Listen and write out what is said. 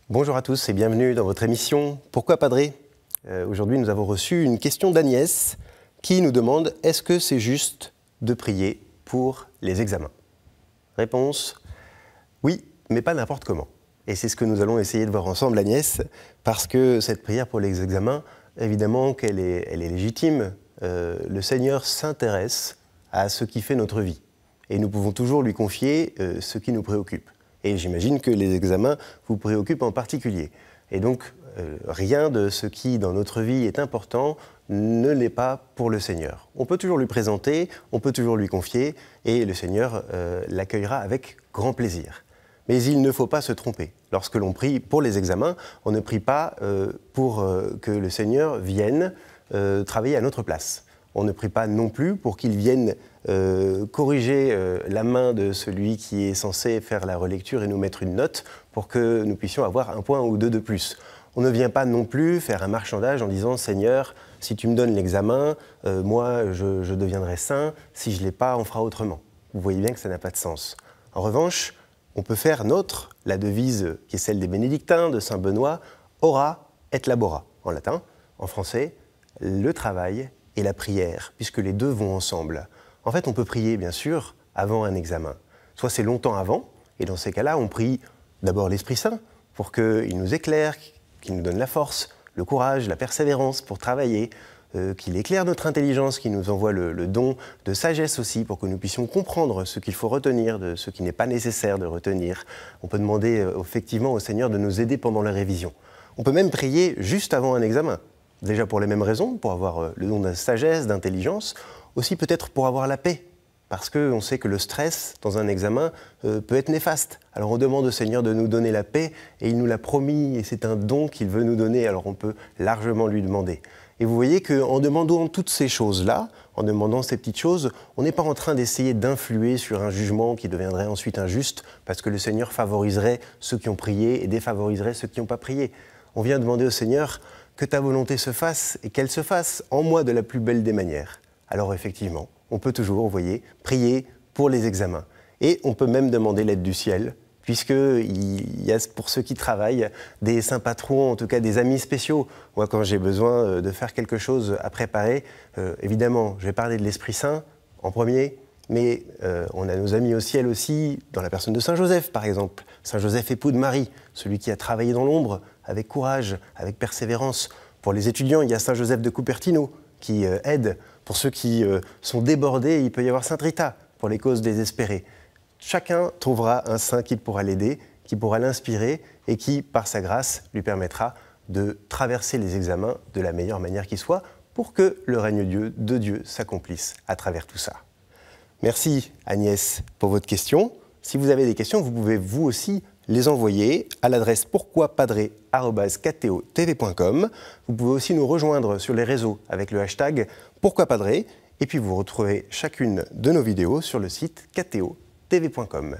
Bonjour à tous et bienvenue dans votre émission Pourquoi Padré. Aujourd'hui, nous avons reçu une question d'Agnès qui nous demande « Est-ce que c'est juste de prier pour les examens ?» Réponse « Oui, mais pas n'importe comment. » Et c'est ce que nous allons essayer de voir ensemble, Agnès, parce que cette prière pour les examens, évidemment qu'elle est légitime. Le Seigneur s'intéresse à ce qui fait notre vie. Et nous pouvons toujours lui confier ce qui nous préoccupe. Et j'imagine que les examens vous préoccupent en particulier. Et donc, rien de ce qui, dans notre vie, est important ne l'est pas pour le Seigneur. On peut toujours lui présenter, on peut toujours lui confier, et le Seigneur l'accueillera avec grand plaisir. Mais il ne faut pas se tromper. Lorsque l'on prie pour les examens, on ne prie pas pour que le Seigneur vienne travailler à notre place. On ne prie pas non plus pour qu'il vienne corriger la main de celui qui est censé faire la relecture et nous mettre une note pour que nous puissions avoir un point ou deux de plus. On ne vient pas non plus faire un marchandage en disant « Seigneur, si tu me donnes l'examen, moi je deviendrai saint, si je ne l'ai pas, on fera autrement ». Vous voyez bien que ça n'a pas de sens. En revanche, on peut faire nôtre la devise qui est celle des bénédictins, de saint Benoît, « Ora et labora » en latin, en français, le travail et la prière, puisque les deux vont ensemble. En fait, on peut prier, bien sûr, avant un examen. Soit c'est longtemps avant, et dans ces cas-là, on prie d'abord l'Esprit Saint pour qu'il nous éclaire, qu'il nous donne la force, le courage, la persévérance pour travailler, qu'il éclaire notre intelligence, qu'il nous envoie le don de sagesse aussi pour que nous puissions comprendre ce qu'il faut retenir, de ce qui n'est pas nécessaire de retenir. On peut demander effectivement au Seigneur de nous aider pendant la révision. On peut même prier juste avant un examen. Déjà pour les mêmes raisons, pour avoir le don de sagesse, d'intelligence, aussi peut-être pour avoir la paix, parce qu'on sait que le stress dans un examen peut être néfaste. Alors on demande au Seigneur de nous donner la paix, et il nous l'a promis, et c'est un don qu'il veut nous donner, alors on peut largement lui demander. Et vous voyez qu'en demandant toutes ces choses-là, en demandant ces petites choses, on n'est pas en train d'essayer d'influer sur un jugement qui deviendrait ensuite injuste, parce que le Seigneur favoriserait ceux qui ont prié et défavoriserait ceux qui n'ont pas prié. On vient demander au Seigneur que ta volonté se fasse et qu'elle se fasse en moi de la plus belle des manières. Alors effectivement, on peut toujours, vous voyez, prier pour les examens. Et on peut même demander l'aide du ciel, puisqu'il y a pour ceux qui travaillent des saints patrons, en tout cas des amis spéciaux. Moi, quand j'ai besoin de faire quelque chose à préparer, évidemment, je vais parler de l'Esprit Saint en premier, mais on a nos amis au ciel aussi, dans la personne de Saint Joseph, par exemple. Saint Joseph, époux de Marie, celui qui a travaillé dans l'ombre, avec courage, avec persévérance. Pour les étudiants, il y a Saint Joseph de Cupertino, qui aide. Pour ceux qui sont débordés, il peut y avoir Sainte Rita, pour les causes désespérées. Chacun trouvera un saint qui pourra l'aider, qui pourra l'inspirer et qui, par sa grâce, lui permettra de traverser les examens de la meilleure manière qui soit pour que le règne de Dieu s'accomplisse à travers tout ça. Merci Agnès pour votre question. Si vous avez des questions, vous pouvez vous aussi les envoyer à l'adresse pourquoipadré@kto-tv.com. Vous pouvez aussi nous rejoindre sur les réseaux avec le hashtag pourquoipadré et puis vous retrouvez chacune de nos vidéos sur le site kto-tv.com.